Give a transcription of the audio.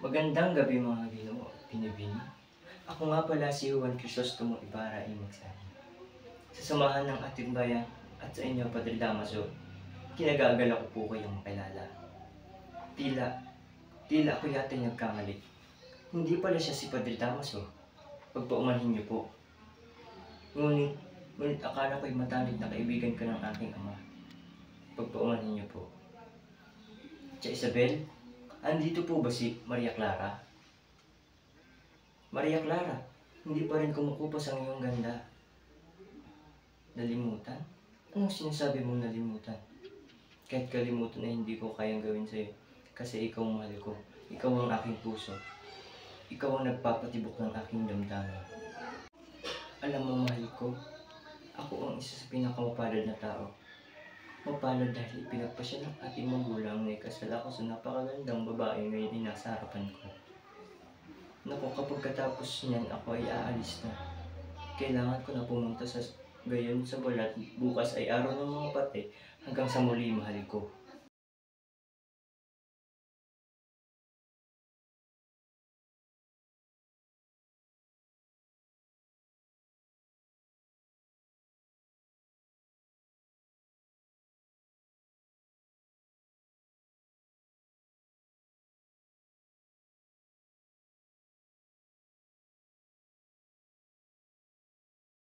Magandang gabi mga Ginoo at Pinibini. Ako nga pala si Juan Crisostomo Ibarra Imagsabi. Sa samahan ng ating bayan at sa inyo, Padre Damaso, kinagagala ko po kayong makilala. Tila ako yata nagkamali. Hindi pala siya si Padre Damaso. Pagpaumanhin niyo po. Ngunit akala ko'y matalik na kaibigan ka ng aking ama. Pagpaumanhin niyo po. Tia Isabel, andito po ba si Maria Clara? Maria Clara, hindi pa rin kumukupas ang iyong ganda. Nalimutan? Anong sinasabi mong nalimutan? Kahit kalimutan ay hindi ko kayang gawin sa'yo. Kasi ikaw ang mahal ko. Ikaw ang aking puso. Ikaw ang nagpapatibok ng aking damdamin. Alam mo, mahal ko, ako ang isa sa pinakamapalad na tao. Mapalad dahil ipinagpasya ng ating magulang na ikasal ako sa napakagandang babae ngayon ay nasa harapan ko. Naku, kapag katapos niyan ako ay aalis na. Kailangan ko na pumunta sa gayon sa balat. Bukas ay araw ng mga patay. Hanggang sa muli, mahal ko.